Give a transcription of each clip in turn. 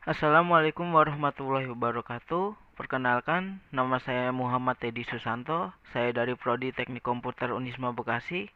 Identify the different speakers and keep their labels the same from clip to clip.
Speaker 1: Assalamualaikum warahmatullahi wabarakatuh. Perkenalkan, nama saya Muhammad Teddy Susanto. Saya dari Prodi Teknik Komputer Unisma Bekasi.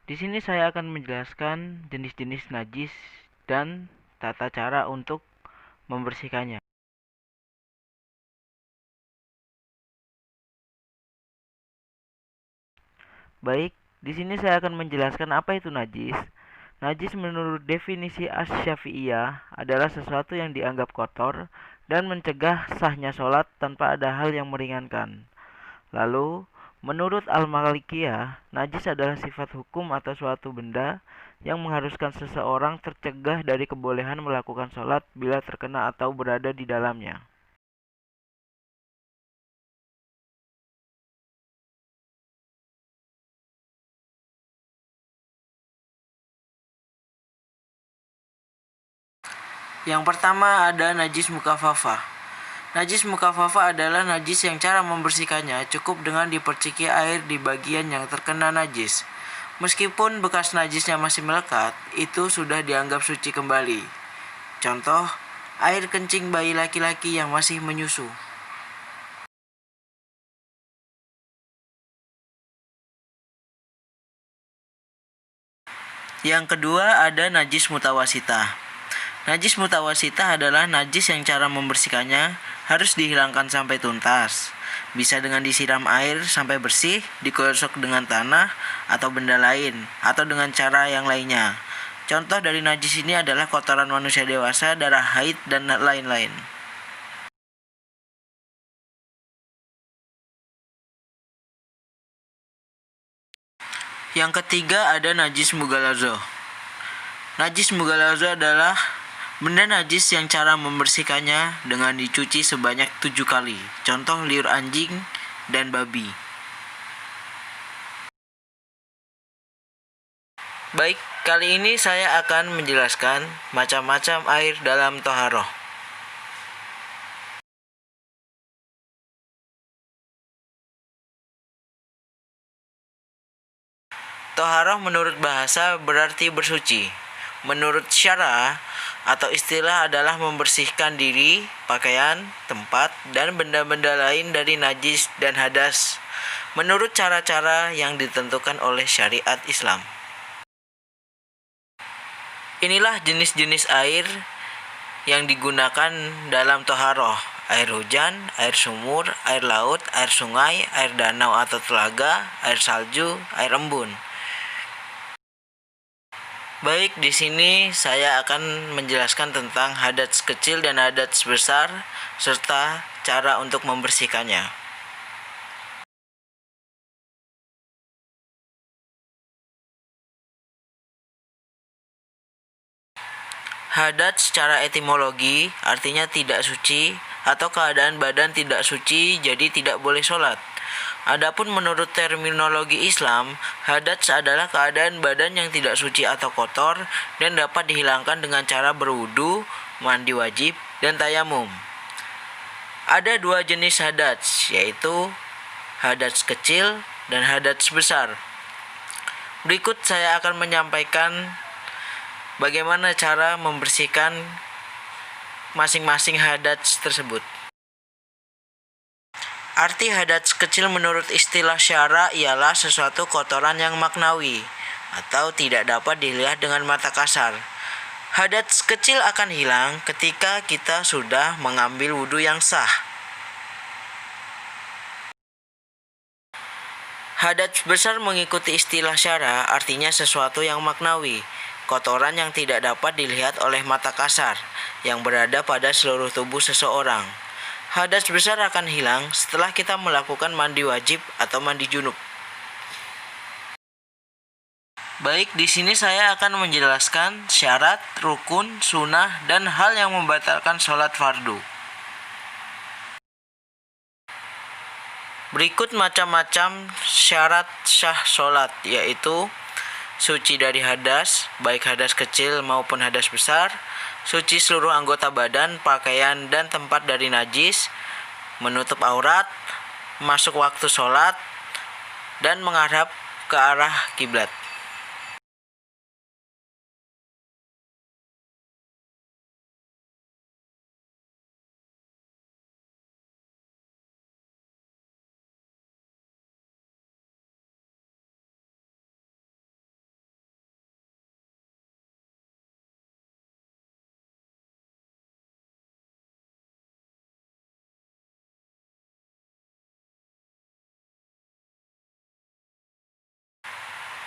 Speaker 1: Di sini saya akan menjelaskan jenis-jenis najis dan tata cara untuk membersihkannya. Baik, di sini saya akan menjelaskan apa itu najis. Najis menurut definisi Asy-Syafi'iyah adalah sesuatu yang dianggap kotor dan mencegah sahnya sholat tanpa ada hal yang meringankan. Lalu, menurut Al-Malikiyah, najis adalah sifat hukum atau suatu benda yang mengharuskan seseorang tercegah dari kebolehan melakukan sholat bila terkena atau berada di dalamnya. Yang pertama ada najis mukafafah. Najis mukafafah adalah najis yang cara membersihkannya cukup dengan diperciki air di bagian yang terkena najis. Meskipun bekas najisnya masih melekat, itu sudah dianggap suci kembali. Contoh, air kencing bayi laki-laki yang masih menyusu. Yang kedua ada najis mutawasitah. Najis mutawasitah adalah najis yang cara membersihkannya harus dihilangkan sampai tuntas. Bisa dengan disiram air sampai bersih, digosok dengan tanah atau benda lain, atau dengan cara yang lainnya. Contoh dari najis ini adalah kotoran manusia dewasa, darah haid, dan lain-lain. Yang ketiga ada najis mughalazoh. Najis mughalazoh adalah benda najis yang cara membersihkannya dengan dicuci sebanyak 7 kali. Contoh liur anjing dan babi. Baik, kali ini saya akan menjelaskan macam-macam air dalam toharoh. Toharoh menurut bahasa berarti bersuci. Menurut syara atau istilah adalah membersihkan diri, pakaian, tempat, dan benda-benda lain dari najis dan hadas menurut cara-cara yang ditentukan oleh syariat Islam. Inilah jenis-jenis air yang digunakan dalam toharoh: air hujan, air sumur, air laut, air sungai, air danau atau telaga, air salju, air embun. Baik, di sini saya akan menjelaskan tentang hadats kecil dan hadats besar serta cara untuk membersihkannya. Hadat secara etimologi artinya tidak suci atau keadaan badan tidak suci, jadi tidak boleh sholat. Adapun menurut terminologi Islam, hadats adalah keadaan badan yang tidak suci atau kotor dan dapat dihilangkan dengan cara berwudu, mandi wajib, dan tayamum. Ada dua jenis hadats, yaitu hadats kecil dan hadats besar. Berikut saya akan menyampaikan bagaimana cara membersihkan masing-masing hadats tersebut. Arti hadats kecil menurut istilah syara ialah sesuatu kotoran yang maknawi atau tidak dapat dilihat dengan mata kasar. Hadats kecil akan hilang ketika kita sudah mengambil wudhu yang sah. Hadats besar mengikuti istilah syara artinya sesuatu yang maknawi, kotoran yang tidak dapat dilihat oleh mata kasar, yang berada pada seluruh tubuh seseorang. Hadas besar akan hilang setelah kita melakukan mandi wajib atau mandi junub. Baik, di sini saya akan menjelaskan syarat, rukun, sunnah, dan hal yang membatalkan sholat fardu. Berikut macam-macam syarat sah sholat, yaitu suci dari hadas, baik hadas kecil maupun hadas besar, suci seluruh anggota badan, pakaian, dan tempat dari najis, menutup aurat, masuk waktu sholat, dan menghadap ke arah kiblat.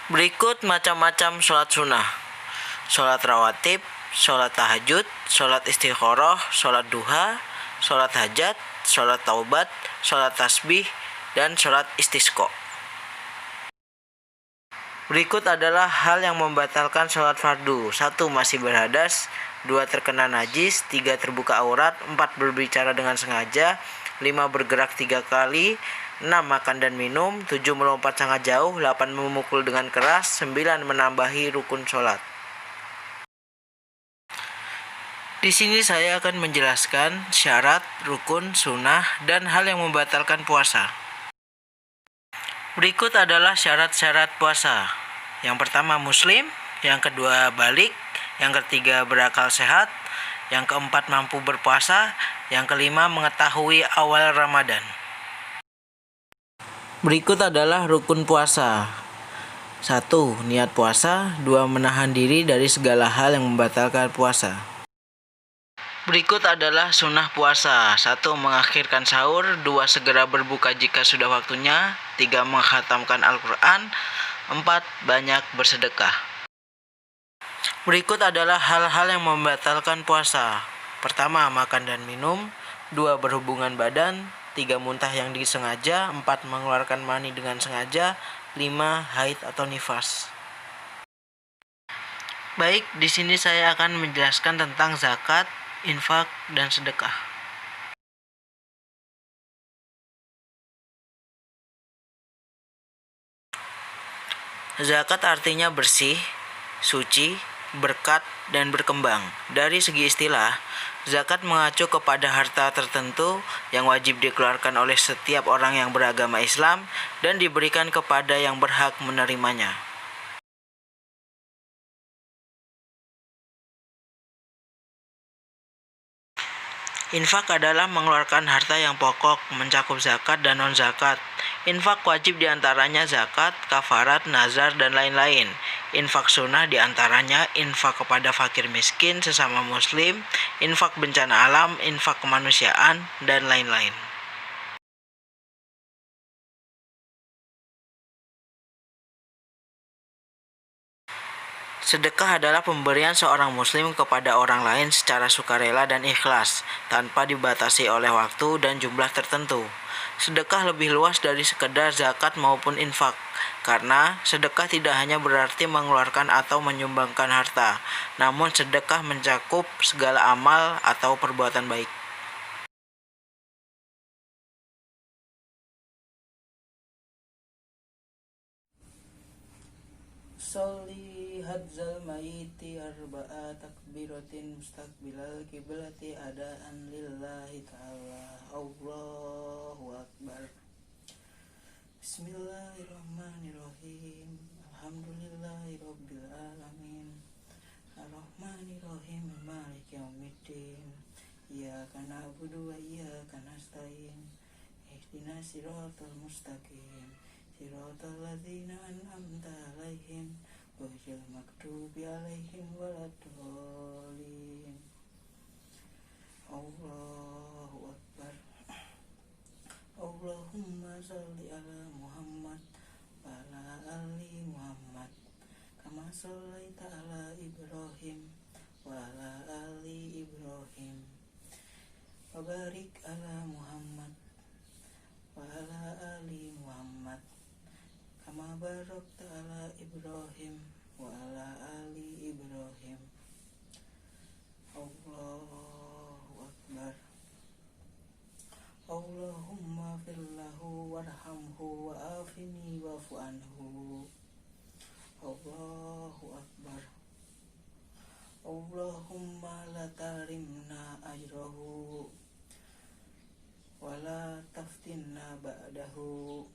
Speaker 1: Berikut macam-macam sholat sunnah: sholat rawatib, sholat tahajud, sholat istikharah, sholat duha, sholat hajat, sholat taubat, sholat tasbih, dan sholat istisqa. Berikut adalah hal yang membatalkan sholat fardu. 1. Masih berhadas. 2. Terkena najis. 3. Terbuka aurat. 4. Berbicara dengan sengaja. 5. Bergerak 3 kali. 6. Makan dan minum. 7. Melompat sangat jauh. 8. Memukul dengan keras. 9. Menambahi rukun sholat. Di sini saya akan menjelaskan syarat, rukun, sunnah, dan hal yang membatalkan puasa. Berikut adalah syarat-syarat puasa. Yang pertama muslim, yang kedua balik, yang ketiga berakal sehat, yang keempat mampu berpuasa, yang kelima mengetahui awal Ramadan. Berikut adalah rukun puasa. 1. Niat puasa. 2. Menahan diri dari segala hal yang membatalkan puasa. Berikut adalah sunnah puasa. 1. Mengakhirkan sahur. 2. Segera berbuka jika sudah waktunya. 3. Menghatamkan Al-Quran. 4. Banyak bersedekah. Berikut adalah hal-hal yang membatalkan puasa. Pertama, makan dan minum. 2. Berhubungan badan. 3. Muntah yang disengaja. 4. Mengeluarkan mani dengan sengaja. 5. Haid atau nifas. Baik, di sini saya akan menjelaskan tentang zakat, infak, dan sedekah. Zakat artinya bersih, suci, berkat, dan berkembang. Dari segi istilah, zakat mengacu kepada harta tertentu yang wajib dikeluarkan oleh setiap orang yang beragama Islam dan diberikan kepada yang berhak menerimanya. Infak adalah mengeluarkan harta yang pokok, mencakup zakat dan non-zakat. Infak wajib diantaranya zakat, kafarat, nazar, dan lain-lain. Infak sunnah diantaranya infak kepada fakir miskin, sesama muslim, infak bencana alam, infak kemanusiaan, dan lain-lain. Sedekah adalah pemberian seorang muslim kepada orang lain secara sukarela dan ikhlas, tanpa dibatasi oleh waktu dan jumlah tertentu. Sedekah lebih luas dari sekedar zakat maupun infak, karena sedekah tidak hanya berarti mengeluarkan atau menyumbangkan harta, namun sedekah mencakup segala amal atau perbuatan baik. Sholli hadzal maiti arba'a takbiratin mustaqbilal kiblati adaan lillahi ta'ala. Allahu Akbar. Bismillahirrahmanirrahim. Alhamdulillahi rabbil alamin. Ar-Rahmanirrahim. Maliki yaumiddin. Iyyaka na'budu wa iyyaka nasta'in. Ihdinas siratal mustaqim. Siratal ladzina an'amta 'alaihim ghairil maghdubi 'alaihim waladdallin. Allahu Akbar. Allahumma shalli ala Muhammad wa ala ali Muhammad kama shallaita ala Ibrahim wa ala ali Ibrahim wa barik ala Muhammad wa ala ali Muhammad kama barakta ala Ibrahim wa ala ali Ibrahim. Allahu Akbar. Allahumma fillahu warhamhu wa afini wa'fu anhu. Allahu Akbar. Allahumma la tarimna ajrahu wa la taftinna ba'dahu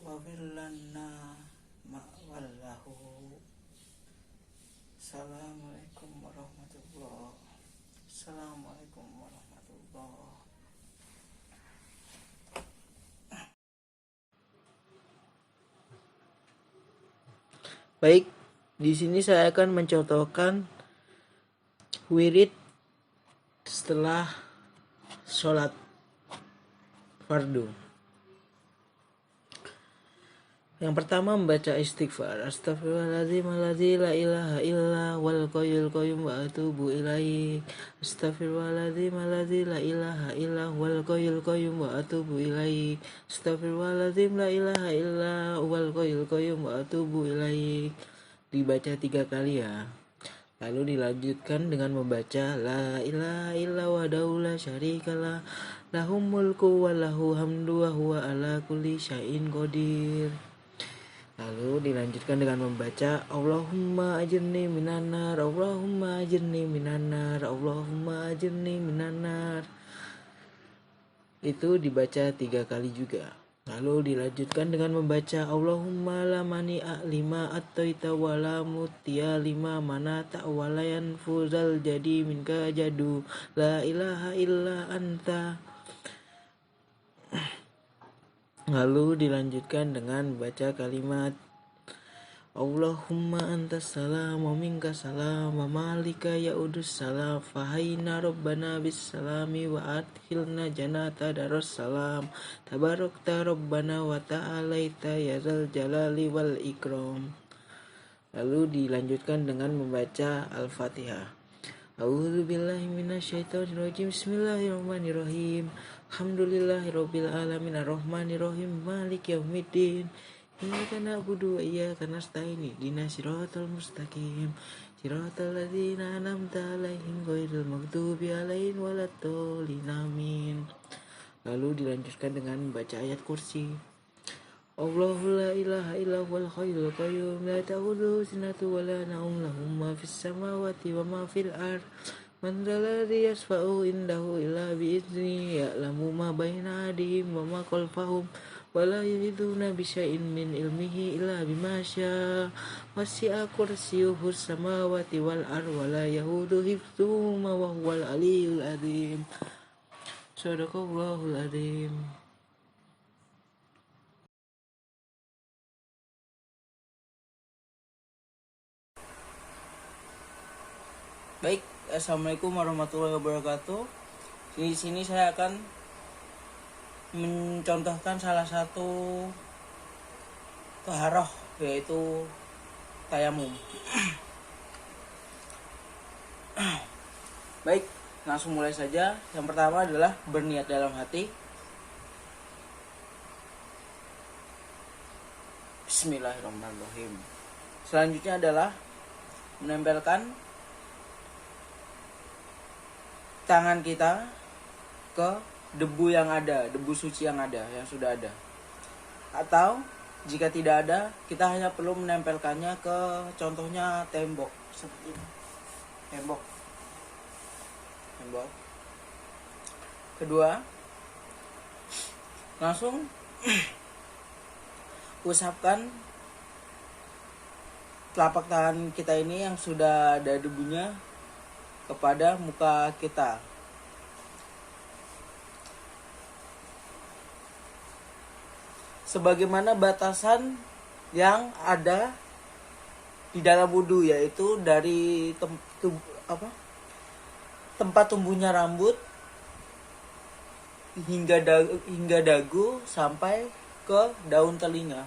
Speaker 1: wafir lana ma'wallahu. Assalamualaikum warahmatullahi wabarakatuh. Assalamualaikum warahmatullahi. Baik, di sini saya akan mencontohkan wirid setelah sholat fardu. Yang pertama membaca istighfar. Astagfirullahaladzim alladzi la ilaha illa wal qayyul qayyum wa atubu ilaih. Astagfirullahaladzim alladzi la ilaha illa wal qayyul qayyum wa atubu ilaih. Astagfirullahaladzim la ilaha illa wal qayyul qayyum wa atubu ilaih. Dibaca 3 kali ya. Lalu dilanjutkan dengan membaca la ilaha illa wahdahu la syarikalah lahul mulku wa lahu hamdu wa huwa ala kulli syai'in qadir. Lalu dilanjutkan dengan membaca Allahumma ajirni minanar, Allahumma ajirni minanar, Allahumma ajirni minanar. Itu dibaca 3 kali juga. Lalu dilanjutkan dengan membaca Allahumma la mani'a lima attaita wa la mutiya lima manata wa la yanfuzal jadi minka jadu la ilaha illa anta. Lalu dilanjutkan dengan membaca kalimat Allahumma antas salam wa minka salam wa malika ya'udus salam fahayna rabbana bis salami wa adkhilna jannata darus salam tabarakta rabbana wa ta'alaita ya zal jalali wal ikram. Lalu dilanjutkan dengan membaca Al-Fatihah. A'udzubillahi minasyaitonirrajim. Bismillahirrahmanirrahim. Alhamdulillahirabbil alamin arrahmanirrahim maliki yaumiddin. Iyyaka na'budu wa iyyaka nasta'in. Ihdinas siratal mustaqim. Siratal ladzina an'amta 'alaihim ghairil maghdubi 'alaihim waladdallin. Amin. Lalu dilanjutkan dengan membaca ayat kursi. Allahu la ilaha illa huwal hayyul qayyum la ta'khudhuhu sinatun wa la nawm lahu ma fis samawati wa ma fil ardh. Man dzalladzi yashfa'u indahu illa bi'idznihi ya'lamu ma baina aydihim wa ma khalfahum wa la yuhituna bi syai'in min ilmihi illa bima syaa. Wasi'a kursiyyuhu samawati wal ardh wa la yahuduhu hifdzuhuma wa huwal aliyyul azim. Shadaqallahul azim. Baik, assalamualaikum warahmatullahi wabarakatuh. Di sini saya akan mencontohkan salah satu taharah, yaitu tayamum. Baik, langsung mulai saja. Yang pertama adalah berniat dalam hati. Bismillahirrahmanirrahim. Selanjutnya adalah menempelkan tangan kita ke debu yang ada, debu suci yang ada, yang sudah ada. Atau jika tidak ada, kita hanya perlu menempelkannya ke contohnya tembok seperti ini. Tembok. Kedua, langsung usapkan telapak tangan kita ini yang sudah ada debunya kepada muka kita. Sebagaimana batasan yang ada di dalam wudu, yaitu dari tempat tumbuhnya rambut hingga dagu sampai ke daun telinga.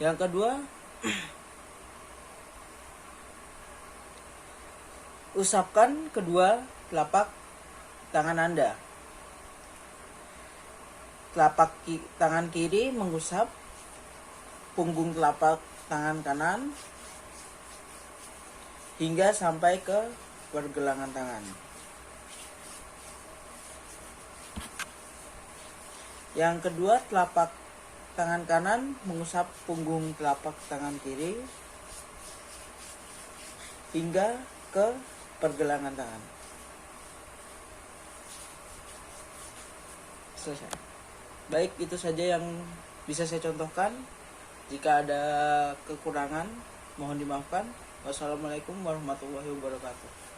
Speaker 1: Yang kedua, usapkan kedua telapak tangan Anda. Telapak tangan kiri mengusap punggung telapak tangan kanan hingga sampai ke pergelangan tangan. Yang kedua, telapak tangan kanan mengusap punggung telapak tangan kiri hingga ke pergelangan tangan. Selesai. Baik, itu saja yang bisa saya contohkan. Jika ada kekurangan, mohon dimaafkan. Wassalamualaikum warahmatullahi wabarakatuh.